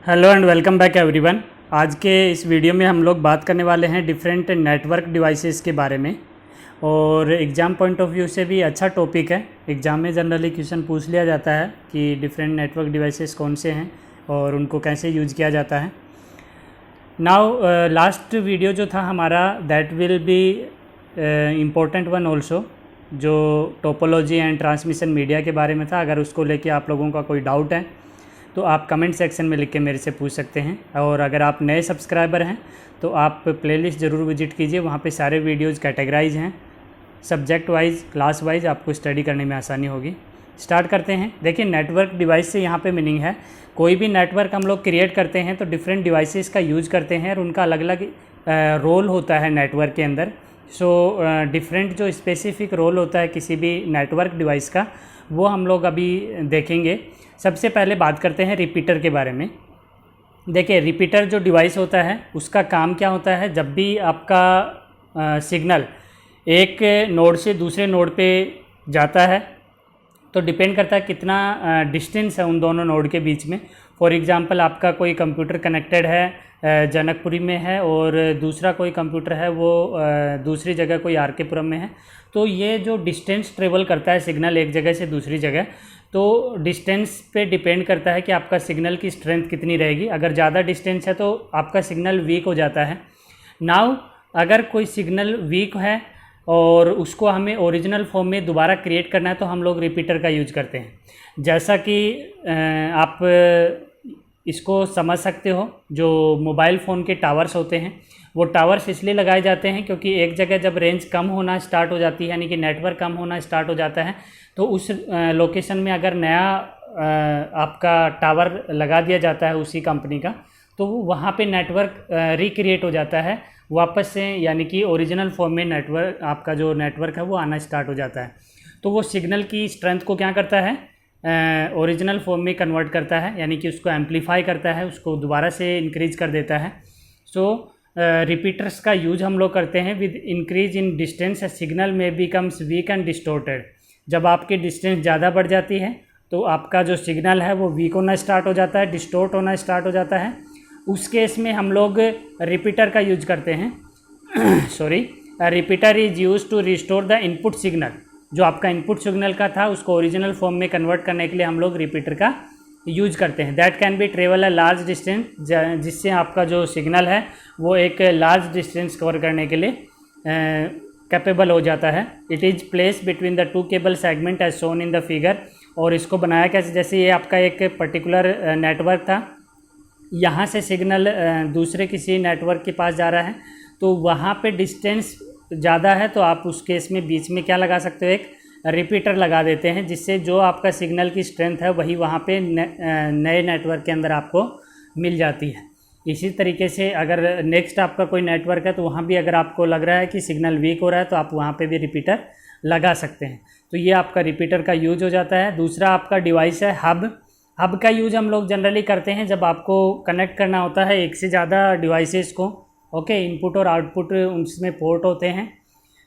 Hello and welcome back everyone. आज के इस वीडियो में हम लोग बात करने वाले हैं डिफरेंट नेटवर्क डिवाइसेस के बारे में। और एग्ज़ाम पॉइंट ऑफ व्यू से भी अच्छा टॉपिक है। एग्ज़ाम में जनरली क्वेश्चन पूछ लिया जाता है कि डिफरेंट नेटवर्क डिवाइसेस कौन से हैं और उनको कैसे यूज़ किया जाता है। नाउ लास्ट वीडियो जो था हमारा that will be important one also, जो टोपोलॉजी एंड ट्रांसमिशन मीडिया के बारे में था। अगर उसको लेके आप लोगों का कोई डाउट है तो आप कमेंट सेक्शन में लिख के मेरे से पूछ सकते हैं। और अगर आप नए सब्सक्राइबर हैं तो आप प्लेलिस्ट ज़रूर विजिट कीजिए, वहाँ पे सारे वीडियोज़ कैटेगराइज हैं सब्जेक्ट वाइज, क्लास वाइज, आपको स्टडी करने में आसानी होगी। स्टार्ट करते हैं। देखिए, नेटवर्क डिवाइस से यहाँ पे मीनिंग है कोई भी नेटवर्क हम लोग क्रिएट करते हैं तो डिफरेंट डिवाइसेस का यूज़ करते हैं और उनका अलग अलग रोल होता है नेटवर्क के अंदर। सो डिफरेंट जो स्पेसिफिक रोल होता है किसी भी नेटवर्क डिवाइस का, वो हम लोग अभी देखेंगे। सबसे पहले बात करते हैं रिपीटर के बारे में। देखिए, रिपीटर जो डिवाइस होता है उसका काम क्या होता है। जब भी आपका सिग्नल एक नोड से दूसरे नोड पे जाता है तो डिपेंड करता है कितना डिस्टेंस है उन दोनों नोड के बीच में। फॉर एग्ज़ाम्पल, आपका कोई कंप्यूटर कनेक्टेड है जनकपुरी में है और दूसरा कोई कंप्यूटर है वो दूसरी जगह कोई आर के पुरम में है, तो ये जो डिस्टेंस ट्रेवल करता है सिग्नल एक जगह से दूसरी जगह, तो डिस्टेंस पे डिपेंड करता है कि आपका सिग्नल की स्ट्रेंथ कितनी रहेगी। अगर ज़्यादा डिस्टेंस है तो आपका सिग्नल वीक हो जाता है। नाउ अगर कोई सिग्नल वीक है और उसको हमें ओरिजिनल फॉर्म में दोबारा क्रिएट करना है तो हम लोग रिपीटर का यूज करते हैं। जैसा कि आप इसको समझ सकते हो, जो मोबाइल फ़ोन के टावर्स होते हैं वो टावर्स इसलिए लगाए जाते हैं क्योंकि एक जगह जब रेंज कम होना स्टार्ट हो जाती है, यानी कि नेटवर्क कम होना स्टार्ट हो जाता है, तो उस लोकेशन में अगर नया आपका टावर लगा दिया जाता है उसी कंपनी का, तो वहाँ पे नेटवर्क रिक्रिएट हो जाता है वापस से, यानी कि ओरिजिनल फॉर्म में नेटवर्क, आपका जो नेटवर्क है वो आना स्टार्ट हो जाता है। तो वो सिग्नल की स्ट्रेंथ को क्या करता है, ओरिजिनल फॉर्म में कन्वर्ट करता है, यानी कि उसको एम्पलीफाई करता है, उसको दोबारा से इंक्रीज कर देता है। सो रिपीटर्स का यूज हम लोग करते हैं with increase in distance signal में बिकम्स वीक एंड डिस्टोर्टेड। जब आपकी डिस्टेंस ज़्यादा बढ़ जाती है तो आपका जो सिग्नल है वो वीक होना स्टार्ट हो जाता है, डिस्टोर्ट होना स्टार्ट हो जाता है। उस केस में हम लोग रिपीटर का यूज करते हैं sorry, repeater is use to restore the input signal. जो आपका इनपुट सिग्नल का था उसको ओरिजिनल फॉर्म में कन्वर्ट करने के लिए हम लोग रिपीटर का यूज करते हैं। That can be travel a large distance, जिससे आपका जो सिग्नल है वो एक लार्ज डिस्टेंस कवर करने के लिए कैपेबल हो जाता है। It is place between the two cable segment as shown in the figure. और इसको बनाया कैसे, जैसे ये आपका एक पर्टिकुलर नेटवर्क था, यहाँ से सिग्नल दूसरे किसी नेटवर्क के पास जा रहा है, तो वहाँ पे डिस्टेंस ज़्यादा है तो आप उस केस में बीच में क्या लगा सकते हो, एक रिपीटर लगा देते हैं, जिससे जो आपका सिग्नल की स्ट्रेंथ है वही वहाँ पे नए नेटवर्क के अंदर आपको मिल जाती है। इसी तरीके से अगर नेक्स्ट आपका कोई नेटवर्क है तो वहाँ भी अगर आपको लग रहा है कि सिग्नल वीक हो रहा है तो आप वहाँ पे भी रिपीटर लगा सकते हैं। तो ये आपका रिपीटर का यूज हो जाता है। दूसरा आपका डिवाइस है हब। हब का यूज हम लोग जनरली करते हैं जब आपको कनेक्ट करना होता है एक से ज़्यादा डिवाइसेस को। ओके, इनपुट और आउटपुट उसमें पोर्ट होते हैं।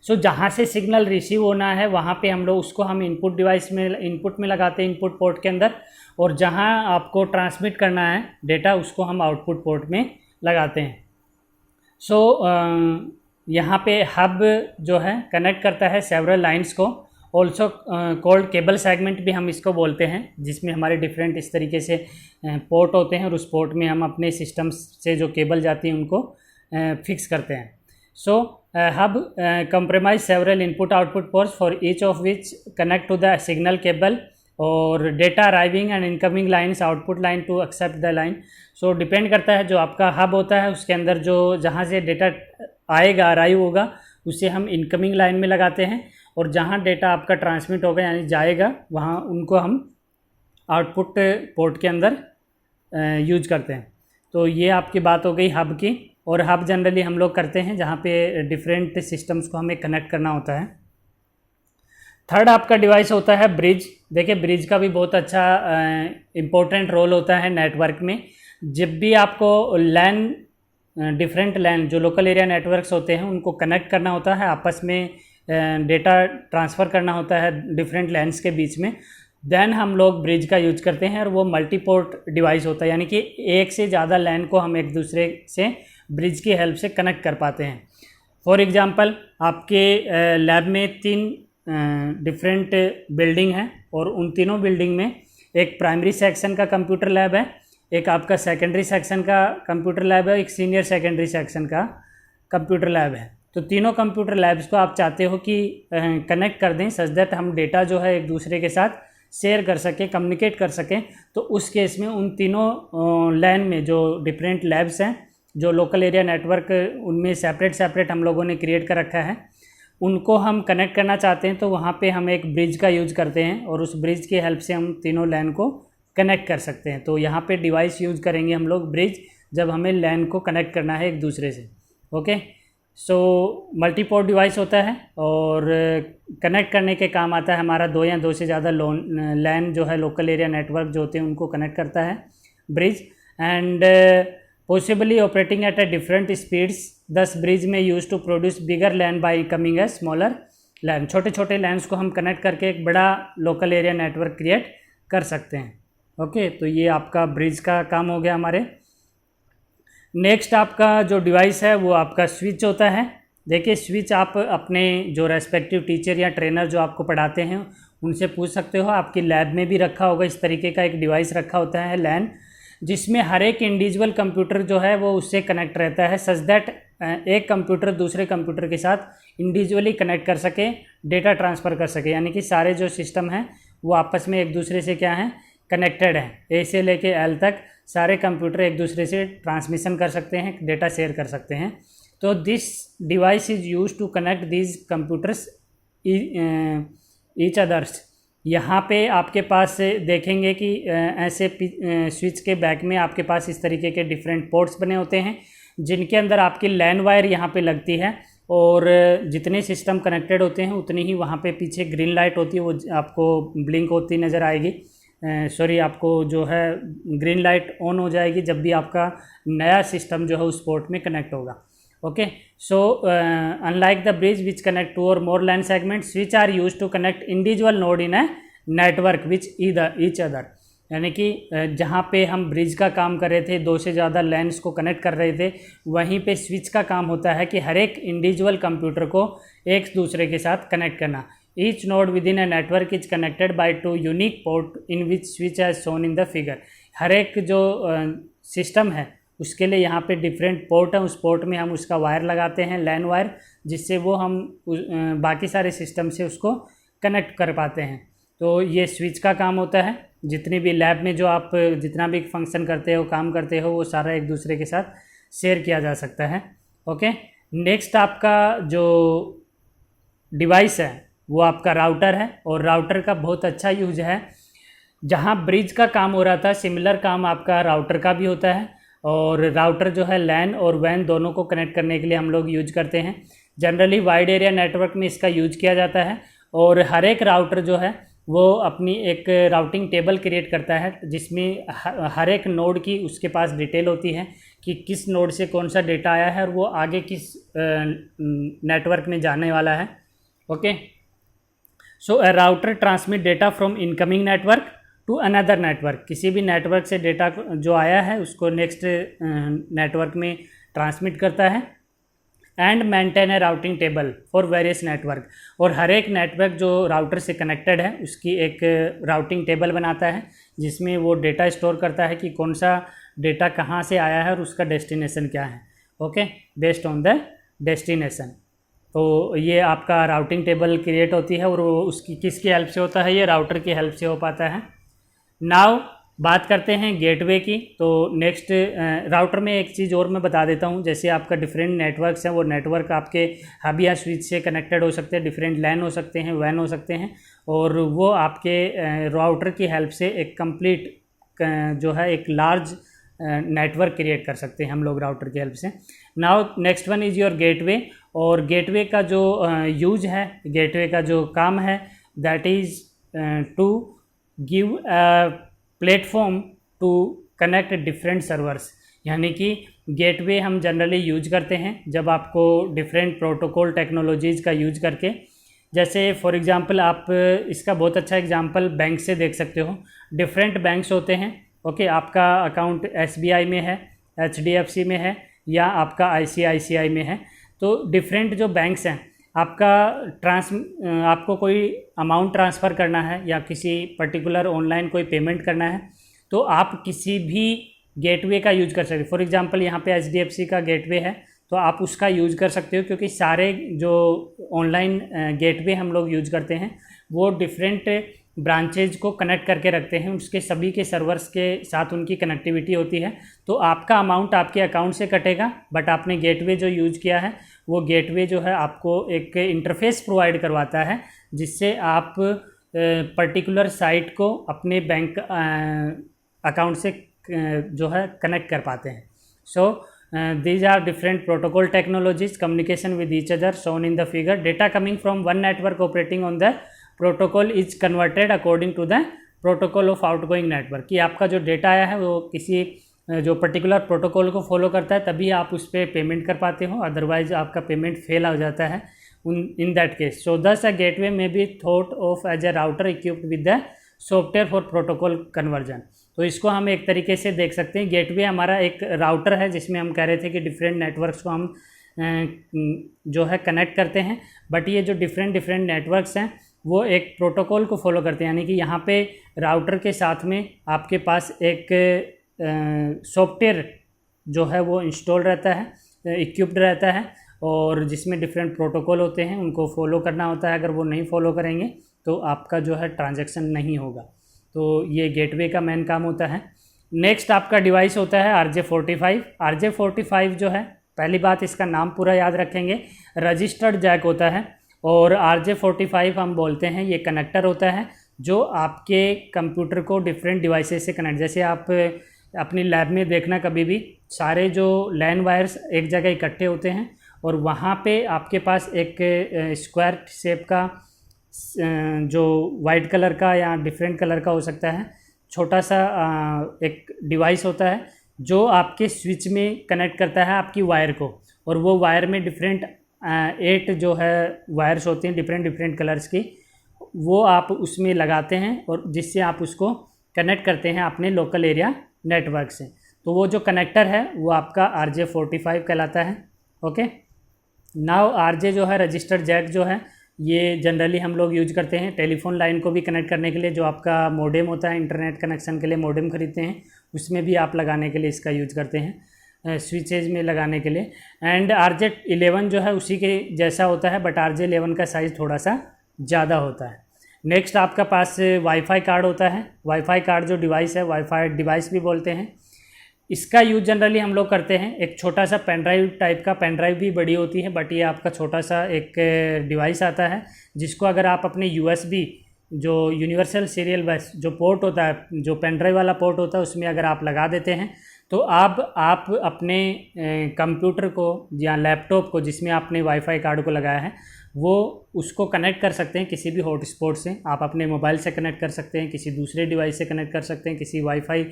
सो जहाँ से सिग्नल रिसीव होना है वहाँ पे हम लोग उसको हम इनपुट डिवाइस में, इनपुट में लगाते हैं, इनपुट पोर्ट के अंदर। और जहाँ आपको ट्रांसमिट करना है डेटा उसको हम आउटपुट पोर्ट में लगाते हैं। सो यहाँ पे हब जो है कनेक्ट करता है सेवरल लाइंस को, ऑल्सो कॉल्ड केबल सेगमेंट भी हम इसको बोलते हैं, जिसमें हमारे डिफरेंट इस तरीके से पोर्ट होते हैं और उस पोर्ट में हम अपने सिस्टम से जो केबल जाती है उनको फिक्स करते हैं। So hub compromise several input output ports for each of which connect to the signal cable और data arriving and incoming lines output line to accept the line. So depend करता है, जो आपका हब होता है उसके अंदर जो जहाँ से डेटा आएगा, अराइव होगा, उसे हम इनकमिंग लाइन में लगाते हैं, और जहाँ डेटा आपका ट्रांसमिट होगा यानी जाएगा वहाँ उनको हम आउटपुट पोर्ट के अंदर यूज करते हैं। तो ये आपकी बात हो गई हब की। और हब जनरली हम लोग करते हैं जहाँ पे डिफरेंट सिस्टम्स को हमें कनेक्ट करना होता है। थर्ड आपका डिवाइस होता है ब्रिज। देखिए, ब्रिज का भी बहुत अच्छा इम्पोर्टेंट रोल होता है नेटवर्क में। जब भी आपको लैन, डिफरेंट लैन जो लोकल एरिया नेटवर्क्स होते हैं उनको कनेक्ट करना होता है, आपस में डेटा ट्रांसफ़र करना होता है डिफरेंट लैन्स के बीच में, देन हम लोग ब्रिज का यूज करते हैं और वो मल्टीपोर्ट डिवाइस होता है, यानी कि एक से ज़्यादा लैन को हम एक दूसरे से ब्रिज की हेल्प से कनेक्ट कर पाते हैं। फॉर एग्जांपल आपके लैब में 3 डिफरेंट बिल्डिंग हैं और उन तीनों बिल्डिंग में एक प्राइमरी सेक्शन का कंप्यूटर लैब है, एक आपका सेकेंडरी सेक्शन का कंप्यूटर लैब है, एक सीनियर सेकेंडरी सेक्शन का कंप्यूटर लैब है। तो तीनों कंप्यूटर लैब्स को आप चाहते हो कि कनेक्ट कर दें सच दैट हम डेटा जो है एक दूसरे के साथ शेयर कर सकें, कम्युनिकेट कर सकें। तो उस केस में उन तीनों लैन में जो डिफरेंट लैब्स हैं, जो लोकल एरिया नेटवर्क उनमें सेपरेट हम लोगों ने क्रिएट कर रखा है, उनको हम कनेक्ट करना चाहते हैं तो वहाँ पे हम एक ब्रिज का यूज़ करते हैं और उस ब्रिज की हेल्प से हम तीनों लैन को कनेक्ट कर सकते हैं। तो यहाँ पे डिवाइस यूज़ करेंगे हम लोग ब्रिज, जब हमें लैन को कनेक्ट करना है एक दूसरे से। ओके, सो मल्टीपोर्ट डिवाइस होता है और कनेक्ट करने के काम आता है हमारा 2 या 2 से ज़्यादा लैन जो है लोकल एरिया नेटवर्क जो होते हैं उनको कनेक्ट करता है bridge. And possibly operating at a different speeds, thus bridge may use to produce bigger LAN by coming a smaller LAN. छोटे छोटे लैंस को हम कनेक्ट करके एक बड़ा लोकल एरिया नेटवर्क क्रिएट कर सकते हैं। ओके, तो ये आपका ब्रिज का काम हो गया हमारे। नेक्स्ट आपका जो डिवाइस है वो आपका स्विच होता है। देखिए, स्विच आप अपने जो रेस्पेक्टिव टीचर या ट्रेनर जो आपको पढ़ाते हैं उनसे पूछ सकते हो। आपकी लैब में भी रखा होगा इस तरीके का एक डिवाइस रखा होता है लैन, जिसमें हर एक इंडिविजुअल कंप्यूटर जो है वो उससे कनेक्ट रहता है सच दैट एक कंप्यूटर दूसरे कंप्यूटर के साथ इंडिविजुअली कनेक्ट कर सके, डेटा ट्रांसफ़र कर सके। यानी कि सारे जो सिस्टम हैं वो आपस में एक दूसरे से क्या हैं, कनेक्टेड हैं। ए से लेके एल तक सारे कंप्यूटर एक दूसरे से ट्रांसमिशन कर सकते हैं, डेटा शेयर कर सकते हैं। तो this device is use to connect these computers each others. यहाँ पे आपके पास देखेंगे कि ऐसे स्विच के बैक में आपके पास इस तरीके के डिफरेंट पोर्ट्स बने होते हैं जिनके अंदर आपकी लैन वायर यहाँ पे लगती है और जितने सिस्टम कनेक्टेड होते हैं उतनी ही वहाँ पे पीछे ग्रीन लाइट होती है, वो आपको ब्लिंक होती नज़र आएगी। सॉरी, आपको जो है ग्रीन लाइट ऑन हो जाएगी जब भी आपका नया सिस्टम जो है उस पोर्ट में कनेक्ट होगा। Okay, so unlike the bridge which connect 2 और more LAN segments which are use to connect individual node in a network which each other. यानी कि जहाँ पे हम ब्रिज का काम कर रहे थे, 2 से ज़्यादा लैन्स को कनेक्ट कर रहे थे, वहीं पे स्विच का काम होता है कि हर एक इंडिविजुअल कंप्यूटर को एक दूसरे के साथ कनेक्ट करना। Each node within a network is connected by 2 unique port in which switch as shown in the figure. हर एक जो सिस्टम है उसके लिए यहाँ पे डिफरेंट पोर्ट है, उस पोर्ट में हम उसका वायर लगाते हैं, लैन वायर, जिससे वो हम बाकी सारे सिस्टम से उसको कनेक्ट कर पाते हैं। तो ये स्विच का काम होता है। जितनी भी लैब में जो आप जितना भी फंक्शन करते हो, काम करते हो, वो सारा एक दूसरे के साथ शेयर किया जा सकता है। ओके, नेक्स्ट आपका जो डिवाइस है वो आपका राउटर है और राउटर का बहुत अच्छा यूज है। जहाँ ब्रिज का काम हो रहा था, सिमिलर काम आपका राउटर का भी होता है। और राउटर जो है लैन और वैन दोनों को कनेक्ट करने के लिए हम लोग यूज करते हैं। जनरली वाइड एरिया नेटवर्क में इसका यूज किया जाता है और हर एक राउटर जो है वो अपनी एक राउटिंग टेबल क्रिएट करता है जिसमें हर एक नोड की उसके पास डिटेल होती है कि किस नोड से कौन सा डेटा आया है और वो आगे किस नेटवर्क में जाने वाला है। Okay, so a router transmit data from incoming network to another network. किसी भी नेटवर्क से डेटा जो आया है उसको नेक्स्ट नेटवर्क में ट्रांसमिट करता है। And maintain A routing table for various network. और हर एक नेटवर्क जो राउटर से कनेक्टेड है उसकी एक राउटिंग टेबल बनाता है जिसमें वो डेटा स्टोर करता है कि कौन सा डेटा कहाँ से आया है और उसका डेस्टिनेशन क्या है। Okay, based on the destination. तो ये आपका राउटिंग टेबल क्रिएट होती है और वो उसकी किसकी हेल्प से होता है, ये राउटर की हेल्प से हो पाता है। नाउ बात करते हैं गेटवे की। तो नेक्स्ट राउटर में एक चीज़ और मैं बता देता हूँ, जैसे आपका डिफरेंट नेटवर्क्स हैं, वो नेटवर्क आपके हब या स्विच से कनेक्टेड हो सकते हैं, डिफरेंट लैन हो सकते हैं, वैन हो सकते हैं, और वो आपके राउटर की हेल्प से एक कंप्लीट जो है एक लार्ज नेटवर्क क्रिएट कर सकते हैं हम लोग राउटर की हेल्प से। Now next one is your gateway. और गेटवे का जो यूज है, गेटवे का जो काम है, that is to give platform to connect different servers. यानी कि गेटवे हम जनरली यूज करते हैं जब आपको डिफरेंट प्रोटोकॉल टेक्नोलॉजीज़ का यूज करके, जैसे फॉर एग्जांपल आप इसका बहुत अच्छा एग्जांपल बैंक से देख सकते हो। डिफरेंट बैंक्स होते हैं, ओके। आपका अकाउंट SBI में है, HDFC में है, या आपका ICICI में है। तो डिफरेंट जो बैंक्स हैं, आपको कोई अमाउंट ट्रांसफ़र करना है या किसी पर्टिकुलर ऑनलाइन कोई पेमेंट करना है, तो आप किसी भी गेटवे का यूज कर सकते हो। फॉर एग्जांपल यहाँ पे HDFC का गेटवे है, तो आप उसका यूज़ कर सकते हो, क्योंकि सारे जो ऑनलाइन गेटवे हम लोग यूज करते हैं वो डिफरेंट ब्रांचेज को कनेक्ट करके रखते हैं, उसके सभी के सर्वर्स के साथ उनकी कनेक्टिविटी होती है। तो आपका अमाउंट आपके अकाउंट से कटेगा, बट आपने गेटवे जो यूज़ किया है वो गेटवे जो है आपको एक इंटरफेस प्रोवाइड करवाता है, जिससे आप पर्टिकुलर साइट को अपने बैंक अकाउंट से जो है कनेक्ट कर पाते हैं। सो these are different protocol technologies communication with each other shown in the figure. Data coming from one network operating on the protocol is converted according to the protocol of outgoing network. कि आपका जो data आया है वो किसी जो particular protocol को follow करता है, तभी आप उस पर पेमेंट कर पाते हो, अदरवाइज आपका पेमेंट फेल हो जाता है in that case. So thus a gateway may be thought of as a router equipped with the software for protocol conversion. तो इसको हम एक तरीके से देख सकते हैं, गेटवे हमारा एक राउटर है जिसमें हम कह रहे थे कि डिफरेंट नेटवर्क्स को हम जो है कनेक्ट करते हैं, बट ये जो डिफरेंट नेटवर्क्स हैं वो एक प्रोटोकॉल को फॉलो करते हैं. यानी कि यहाँ पे राउटर के साथ में आपके पास एक सॉफ्टवेयर जो है वो इंस्टॉल रहता है, इक्विप्ड रहता है, और जिसमें डिफरेंट प्रोटोकॉल होते हैं, उनको फॉलो करना होता है. अगर वो नहीं फॉलो करेंगे तो आपका जो है ट्रांजैक्शन नहीं होगा. तो ये गेटवे का मेन काम होता है. नेक्स्ट आपका डिवाइस होता है RJ45. RJ45 जो है, पहली बात इसका नाम पूरा याद रखेंगे, रजिस्टर्ड जैक होता है. और RJ45 हम बोलते हैं ये कनेक्टर होता है जो आपके कंप्यूटर को डिफरेंट डिवाइसेस से कनेक्ट, जैसे आप अपनी लैब में देखना कभी भी सारे जो लैन वायर्स एक जगह इकट्ठे होते हैं और वहाँ पे आपके पास एक स्क्वायर शेप का जो वाइट कलर का या डिफरेंट कलर का हो सकता है, छोटा सा एक डिवाइस होता है जो आपके स्विच में कनेक्ट करता है आपकी वायर को. और वो वायर में डिफरेंट 8 जो है वायर्स होती हैं डिफरेंट कलर्स की, वो आप उसमें लगाते हैं और जिससे आप उसको कनेक्ट करते हैं अपने लोकल एरिया नेटवर्क से. तो वो जो कनेक्टर है वो आपका RJ45 कहलाता है. ओके, नाउ RJ जो है रजिस्टर्ड जैक जो है, ये जनरली हम लोग यूज करते हैं टेलीफोन लाइन को भी कनेक्ट करने के लिए. जो आपका मोडेम होता है, इंटरनेट कनेक्शन के लिए मोडेम खरीदते हैं, उसमें भी आप लगाने के लिए इसका यूज करते हैं, स्विचेज में लगाने के लिए. एंड RJ11 जो है उसी के जैसा होता है, बट RJ11 का साइज़ थोड़ा सा ज़्यादा होता है. नेक्स्ट आपका पास वाईफाई कार्ड होता है. वाईफाई कार्ड जो डिवाइस है, वाईफाई डिवाइस भी बोलते हैं. इसका यूज जनरली हम लोग करते हैं, एक छोटा सा पेन ड्राइव टाइप का, पेन ड्राइव भी बड़ी होती है, बट ये आपका छोटा सा एक डिवाइस आता है जिसको अगर आप अपने USB जो यूनिवर्सल सीरियल बस जो पोर्ट होता है, जो पेन ड्राइव वाला पोर्ट होता है, उसमें अगर आप लगा देते हैं तो आप अपने कंप्यूटर को या लैपटॉप को जिसमें आपने वाईफाई कार्ड को लगाया है वो उसको कनेक्ट कर सकते हैं किसी भी हॉटस्पॉट से. आप अपने मोबाइल से कनेक्ट कर सकते हैं, किसी दूसरे डिवाइस से कनेक्ट कर सकते हैं, किसी वाईफाई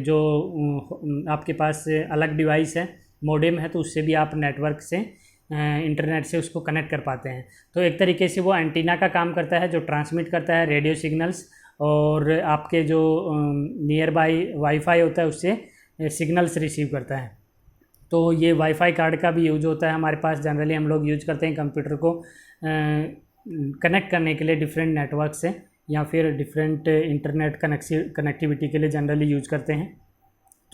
जो आपके पास अलग डिवाइस है, मोडेम है, तो उससे भी आप नेटवर्क से इंटरनेट से उसको कनेक्ट कर पाते हैं. तो एक तरीके से वो एंटीना का काम करता है जो ट्रांसमिट करता है रेडियो सिग्नल्स, और आपके जो नियर बाई वाईफाई होता है उससे सिग्नल्स रिसीव करता है. तो ये वाईफाई कार्ड का भी यूज होता है हमारे पास. जनरली हम लोग यूज करते हैं कंप्यूटर को कनेक्ट करने के लिए डिफरेंट नेटवर्क से, या फिर डिफरेंट इंटरनेट कनेक्टिविटी के लिए जनरली यूज करते हैं.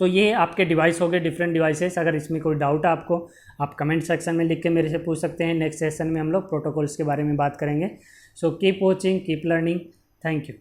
तो ये आपके डिवाइस हो गए, डिफरेंट डिवाइसेस. अगर इसमें कोई डाउट है आपको, आप कमेंट सेक्शन में लिख के मेरे से पूछ सकते हैं. नेक्स्ट सेशन में हम लोग प्रोटोकॉल्स के बारे में बात करेंगे. So keep watching, keep learning. Thank you.